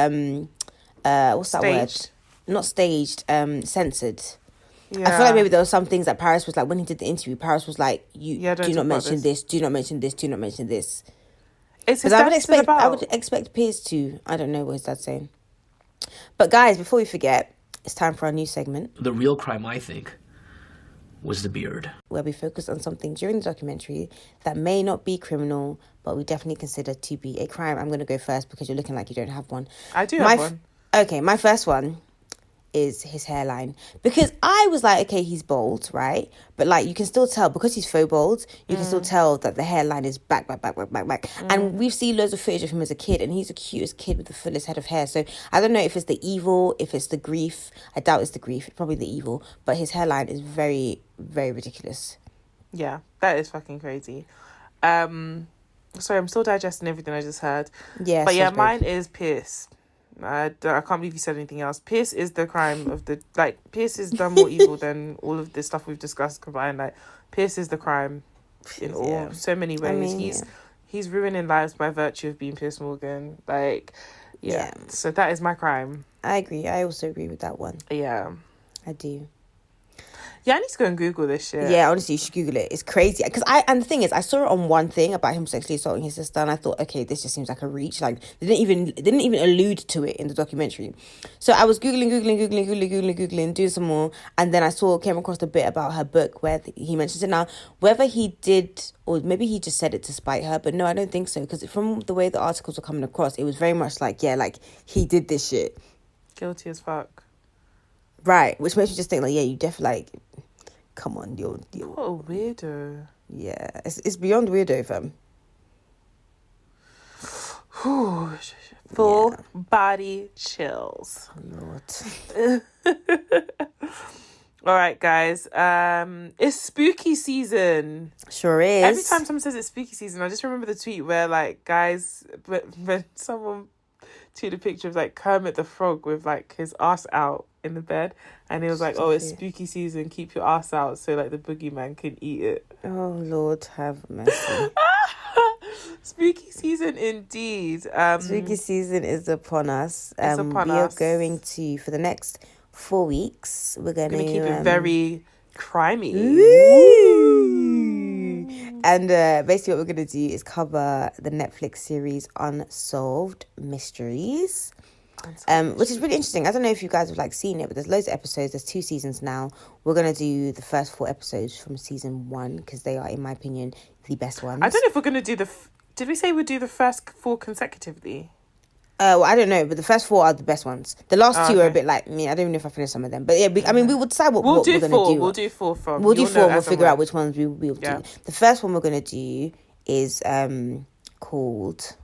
S1: what's
S2: staged.
S1: That word? Not staged, censored.
S2: Yeah.
S1: I feel like maybe there were some things that Paris was like when he did the interview. Paris was like, do not mention this. Do not mention this. Do not mention this.
S2: It's his dad still about.
S1: I would expect Piers to. I don't know what his dad's saying. But guys, before we forget, it's time for our new segment.
S7: The real crime, I think, was the beard.
S1: Where we focus on something during the documentary that may not be criminal, but we definitely consider to be a crime. I'm going to go first because you're looking like you don't have one.
S2: I do have one.
S1: Okay, my first one is his hairline. Because I was like, okay, he's bald, right? But like you can still tell, because he's faux bald, you can still tell that the hairline is back. And we've seen loads of footage of him as a kid, and he's the cutest kid with the fullest head of hair. So I don't know if it's the evil, if it's the grief. I doubt it's the grief. It's probably the evil. But his hairline is very, very ridiculous.
S2: Yeah, that is fucking crazy. Sorry, I'm still digesting everything I just heard.
S1: Yeah,
S2: but yeah, mine is Piers. I can't believe you said anything else. Piers is the crime of the... Like, Piers has done more evil than all of the stuff we've discussed combined. Like, Piers is the crime in so many ways. I mean, he's ruining lives by virtue of being Piers Morgan. Like, yeah. So that is my crime.
S1: I agree. I also agree with that one.
S2: Yeah.
S1: I do.
S2: Yeah, I need to go and Google this shit.
S1: Yeah, honestly, you should Google it. It's crazy. And the thing is, I saw it on one thing about him sexually assaulting his sister, and I thought, okay, this just seems like a reach. Like, they didn't even allude to it in the documentary. So I was Googling, doing some more, and then came across a bit about her book where he mentions it. Now, whether he did, or maybe he just said it to spite her, but no, I don't think so, because from the way the articles were coming across, it was very much like, yeah, like, he did this shit.
S2: Guilty as fuck.
S1: Right, which makes me just think, like, yeah, you definitely, like, come on, you're
S2: what a weirdo.
S1: Yeah, it's beyond weirdo, fam.
S2: Full body chills.
S1: Lord.
S2: All right, guys. It's spooky season.
S1: Sure is.
S2: Every time someone says it's spooky season, I just remember the tweet where, like, guys, when someone tweeted a picture of, like, Kermit the Frog with, like, his ass out in the bed, and he was like, oh, it's spooky season, keep your ass out so, like, the boogeyman can eat it.
S1: Oh, Lord have mercy.
S2: Spooky season indeed.
S1: Spooky season is upon us.
S2: It's upon
S1: we
S2: us.
S1: are going to, for the next 4 weeks, we're going to
S2: keep it very crimey.
S1: And basically what we're going to do is cover the Netflix series Unsolved Mysteries. Which is really interesting. I don't know if you guys have, like, seen it, but there's loads of episodes. There's 2 seasons now. We're going to do the first 4 episodes from season 1, because they are, in my opinion, the best ones.
S2: I don't know if we're going to do did we say we'd do the first 4 consecutively?
S1: Well, I don't know, but the first 4 are the best ones. The last 2 are a bit like me. I don't even know if I finished some of them. But yeah, we will decide what we're going to do.
S2: We'll do 4 from.
S1: We'll do 4. We'll figure out which ones we'll do.
S2: Yeah.
S1: The first one we're going to do is called...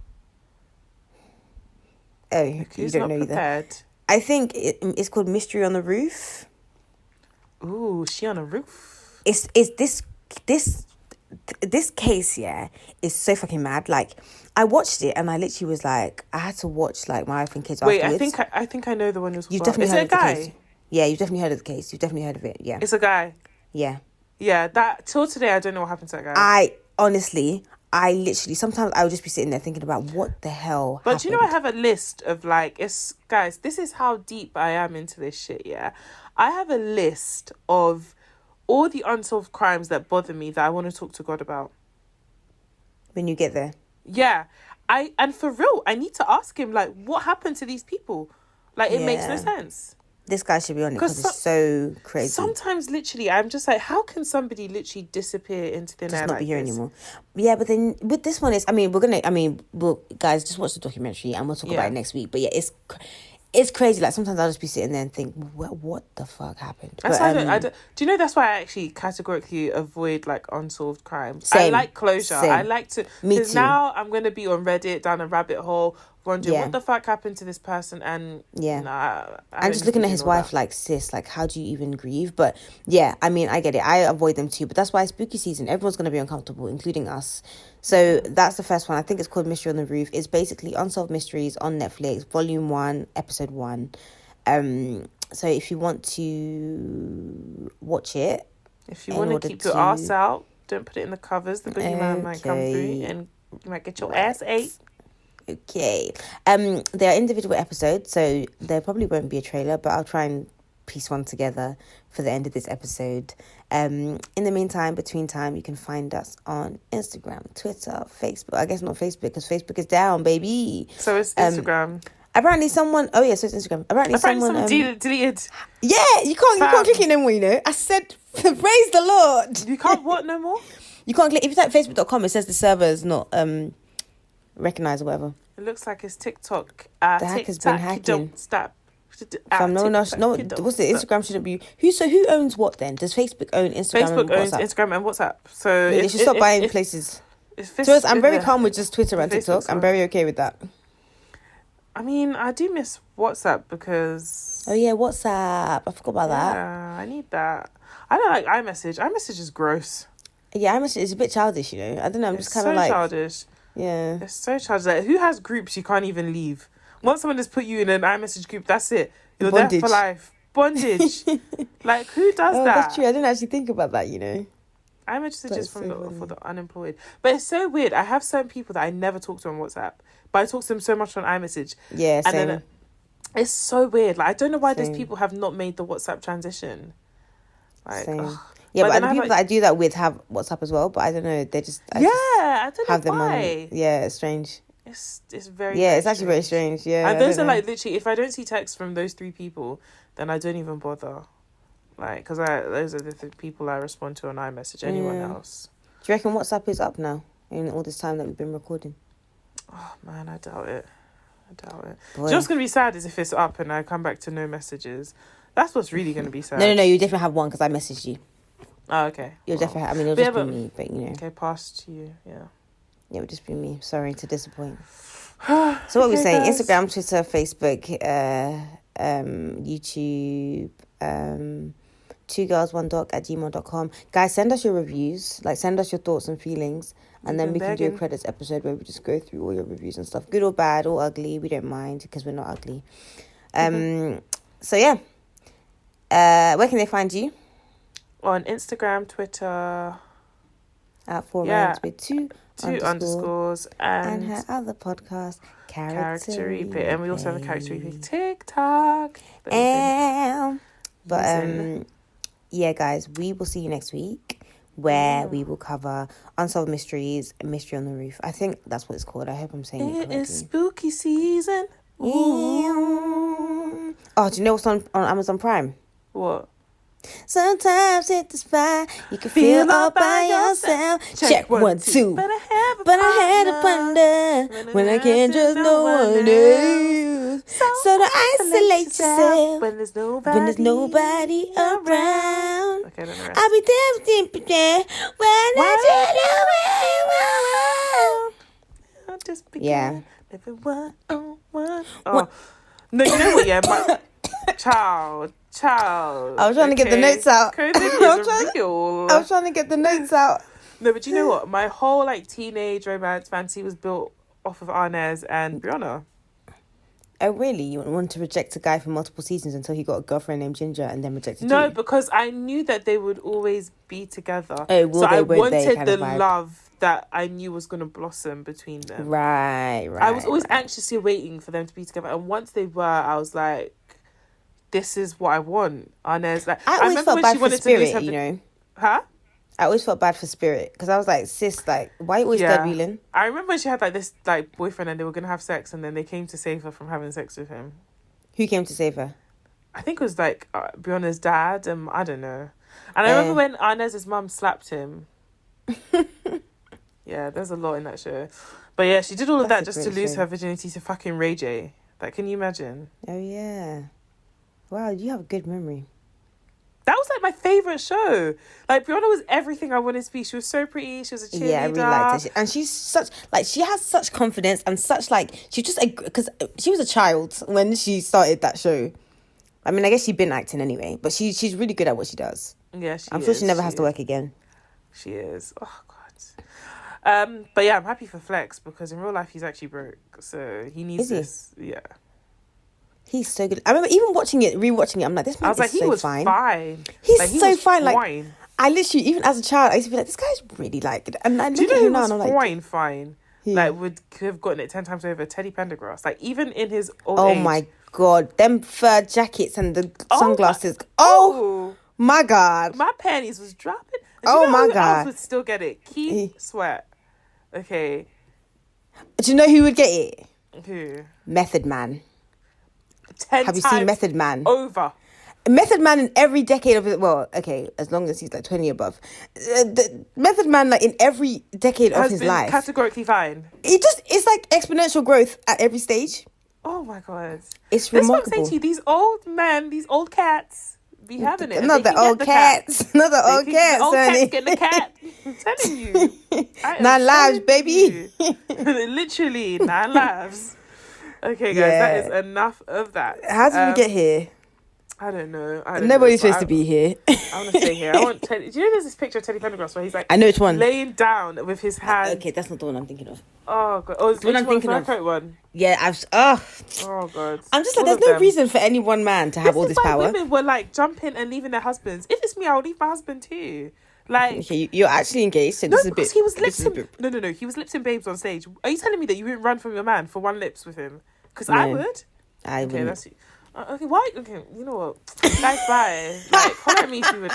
S1: Oh,
S2: Who's
S1: you don't
S2: not
S1: know
S2: prepared?
S1: either. I think it's called Mystery on the Roof.
S2: Ooh, she on a roof.
S1: It's this case, yeah, is so fucking mad. Like, I watched it and I literally was like, I had to watch, like, my wife and kids afterwards.
S2: Wait, I think I know the one you're talking
S1: You've
S2: about.
S1: definitely heard of the
S2: guy?
S1: case. Yeah, you've definitely heard of the case. You've definitely heard of it. Yeah.
S2: It's a guy.
S1: Yeah.
S2: Yeah, that till today I don't know what happened to that guy.
S1: I literally sometimes I would just be sitting there thinking about what the hell
S2: But
S1: happened.
S2: do you know, I have a list of, like, guys, this is how deep I am into this shit, yeah? I have a list of all the unsolved crimes that bother me that I want to talk to God about.
S1: When you get there.
S2: Yeah. And for real, I need to ask him, like, what happened to these people? Like, it makes no sense.
S1: This guy should be on it because it's so crazy.
S2: Sometimes, literally, I'm just like, how can somebody literally disappear into thin air?
S1: Just not
S2: like
S1: be here
S2: this?
S1: anymore. Yeah, but then with this one, guys, just watch the documentary and we'll talk about it next week. But yeah, it's crazy. Like, sometimes I'll just be sitting there and think, what the fuck happened?
S2: That's
S1: but,
S2: why do you know that's why I actually categorically avoid, like, unsolved crimes.
S1: Same.
S2: I like closure.
S1: Same.
S2: I like to, because now I'm going to be on Reddit down a rabbit hole wondering what the fuck happened to this person, and
S1: I'm just looking at his wife like, sis, like, how do you even grieve? But yeah, I mean, I get it. I avoid them too, but that's why spooky season, everyone's going to be uncomfortable, including us. So that's the first one. I think it's called Mystery on the Roof. It's basically Unsolved Mysteries on Netflix, Volume 1, Episode 1. So if you want to watch it,
S2: if you want to keep your ass out, don't put it in the covers. The boogeyman might come through and you might get your ass ate.
S1: Okay. There are individual episodes, so there probably won't be a trailer, but I'll try and piece one together for the end of this episode. In the meantime, between time, you can find us on Instagram, Twitter, Facebook. I guess not Facebook, because Facebook is down, baby.
S2: So it's Instagram.
S1: Apparently someone... Oh, yeah, so it's Instagram. Apparently someone...
S2: deleted.
S1: Yeah, you can't click it no more, you know. I said, praise the Lord.
S2: You can't what no more?
S1: You can't click... If you type facebook.com, it says the server is not... recognized or whatever.
S2: It looks like it's TikTok.
S1: The hack has been hacking.
S2: Don't stop.
S1: No, what's it? Instagram shouldn't be. Who owns what then? Does Facebook own Instagram?
S2: Facebook owns Instagram and WhatsApp. So
S1: yeah, they should stop buying places. I'm very calm with just Twitter and TikTok. I'm very okay with that.
S2: I mean, I do miss WhatsApp because...
S1: Oh yeah, WhatsApp. I forgot about that.
S2: Yeah, I need that. I don't like iMessage. iMessage is gross.
S1: Yeah, iMessage is a bit childish, you know. I don't know. I'm just kind of like...
S2: childish.
S1: Yeah.
S2: It's so childish. Like, who has groups you can't even leave? Once someone has put you in an iMessage group, that's it. You're there for life. Bondage. Like, who does that?
S1: That's true. I didn't actually think about that, you know.
S2: iMessage is for the unemployed. But it's so weird. I have certain people that I never talk to on WhatsApp, but I talk to them so much on iMessage.
S1: Yeah, same.
S2: And then it's so weird. Like, I don't know why those people have not made the WhatsApp transition. Like,
S1: Same.
S2: ugh.
S1: Yeah, but
S2: then
S1: the
S2: I have,
S1: people that I do that with have WhatsApp as well, but I don't know. They just
S2: I don't
S1: have
S2: know
S1: them
S2: why.
S1: on. Yeah, it's strange.
S2: It's very
S1: Yeah, it's actually very strange. Yeah,
S2: and those are like literally. If I don't see texts from those 3 people, then I don't even bother. Like, because those are the people I respond to on iMessage. Anyone else?
S1: Do you reckon WhatsApp is up now in all this time that we've been recording?
S2: Oh man, I doubt it.
S1: Boy.
S2: Just gonna be sad is if it's up and I come back to no messages. That's what's really gonna be sad.
S1: No, you definitely have one because I messaged you.
S2: Oh, okay.
S1: You'll definitely. I mean, it'll just be me, but you know.
S2: Okay, pass to you. Yeah.
S1: It would just be me. Sorry to disappoint. So what we're saying: guys. Instagram, Twitter, Facebook, YouTube, 2girls1doc@gmail.com. Guys, send us your reviews. Like, send us your thoughts and feelings, and then we can do a credits episode where we just go through all your reviews and stuff, good or bad or ugly. We don't mind because we're not ugly. So yeah, where can they find you?
S2: On Instagram, Twitter.
S1: At 4 rounds with two
S2: underscores and
S1: her other podcast, Character
S2: Replay. And we also have a Character Replay TikTok.
S1: Yeah, guys, we will see you next week where we will cover Unsolved Mysteries, Mystery on the Roof. I think that's what it's called. I hope I'm saying it correctly.
S2: It is spooky season.
S1: Oh, do you know what's on Amazon Prime?
S2: What?
S1: Sometimes hit the spot, you can feel all by yourself. Check 1, 2. But I had to ponder when I can't trust no one else. So to isolate yourself when there's nobody around.
S2: Okay,
S1: I'll be there when I
S2: just
S1: yeah.
S2: Living one on one. Oh no, you know what? Yeah, my child.
S1: I was trying to get the notes out.
S2: COVID is real.
S1: I was trying to get the notes out.
S2: No, but you know what? My whole like teenage romance fantasy was built off of Arnez and Brianna.
S1: Oh really? You want to reject a guy for multiple seasons until he got a girlfriend named Ginger and then rejected you?
S2: No, because I knew that they would always be together.
S1: Oh,
S2: I wanted the love that I knew was going to blossom between them.
S1: Right.
S2: I was always anxiously waiting for them to be together, and once they were, I was like, "This is what I want." Arnez, like,
S1: I always felt bad for Spirit, you know.
S2: Huh?
S1: I always felt bad for Spirit because I was like, sis, like, why are you always dead wheeling?
S2: I remember when she had like this like boyfriend and they were gonna have sex, and then they came to save her from having sex with him.
S1: Who came to save her?
S2: I think it was like Brianna's dad, and I don't know. And I remember when Arnez's mum slapped him. Yeah, there's a lot in that show. But yeah, she did all of that just to lose her virginity to fucking Ray J. Like, can you imagine?
S1: Oh, yeah. Wow, you have a good memory.
S2: That was like my favourite show. Like, Brianna was everything I wanted to be. She was so pretty. She was a cheerleader.
S1: Yeah, I really liked her. And she's such, like, she has such confidence and such, like, she's just, because she was a child when she started that show. I mean, I guess she'd been acting anyway, but she's really good at what she does.
S2: Yeah,
S1: I'm sure she never has to work again.
S2: She is. Oh, God. But yeah, I'm happy for Flex because in real life he's actually broke, so he needs this. Yeah,
S1: he's so good. I remember even rewatching it. I'm like, this man is so fine. He's like, so fine. Like, I literally, even as a child, I used to be like, this guy's really like. And I
S2: do you know who was
S1: fine?
S2: Like, would have gotten it 10 times over. Teddy Pendergrass. Like, even in his old
S1: age.
S2: Oh
S1: my God, them fur jackets and the sunglasses. Oh my God,
S2: my panties was dropping.
S1: Oh my God,
S2: else would still get it? Keith Sweat. Okay.
S1: Do you know who would get it?
S2: Who?
S1: Method Man.
S2: 10
S1: Have you seen Method Man?
S2: Over.
S1: Method Man in every decade of his, well, okay, as long as he's like 20 above. The Method Man, like in every decade of his life,
S2: categorically fine.
S1: It's like exponential growth at every stage.
S2: Oh my God.
S1: It's remarkable.
S2: That's what I'm saying to you. These old men, these old cats be having it.
S1: Not the old cats. Not the old cats,
S2: old
S1: honey.
S2: cats getting the cat. I'm telling you.
S1: 9 lives, baby.
S2: Literally 9 lives. Okay, guys, that is enough of that.
S1: How did we get here?
S2: I don't know.
S1: Nobody's supposed to be here.
S2: I want to stay here. Do you know there's this picture of Teddy Pendergrass where he's like,
S1: I know which one,
S2: laying down with his hand.
S1: Okay, that's not the one I'm thinking of.
S2: Oh God! Oh, it's the one I'm thinking of. One.
S1: Yeah,
S2: Oh God!
S1: I'm just like, there's no reason for any one man to have all this power.
S2: Women were like jumping and leaving their husbands. If it's me, I would leave my husband too. Like,
S1: okay, you're actually engaged. So
S2: no,
S1: this is a bit.
S2: He was lip-sync. No. He was lip-sync babes on stage. Are you telling me that you wouldn't run from your man for one lips with him? Because I would.
S1: I wouldn't.
S2: Okay, why? Okay, you know what? Guys, bye. Like, holler at me if you would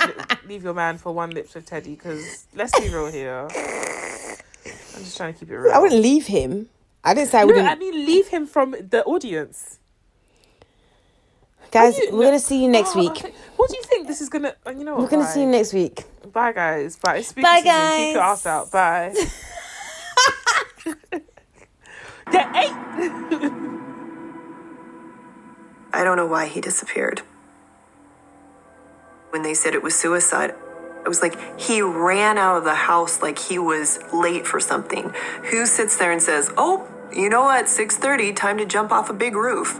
S2: leave your man for one lips with Teddy, because let's be real here. I'm just trying to keep it real.
S1: I wouldn't leave him. I didn't say I
S2: No,
S1: wouldn't.
S2: I mean, leave him from the audience.
S1: Guys, we're going to see you next week.
S2: Okay. What do you think this is going to... You know what?
S1: We're going to see you next week.
S2: Bye, guys. Bye. It's spooky
S1: Bye,
S2: season.
S1: guys.
S2: Keep your ass out. Bye. Yeah, hey!
S8: I don't know why he disappeared. When they said it was suicide, I was like, he ran out of the house like he was late for something. Who sits there and says, oh, you know what, 6:30, time to jump off a big roof?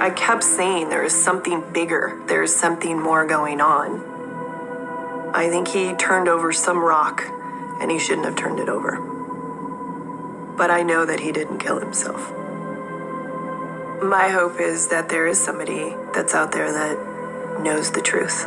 S8: I kept saying there is something bigger. There's something more going on. I think he turned over some rock, and he shouldn't have turned it over. But I know that he didn't kill himself. My hope is that there is somebody that's out there that knows the truth.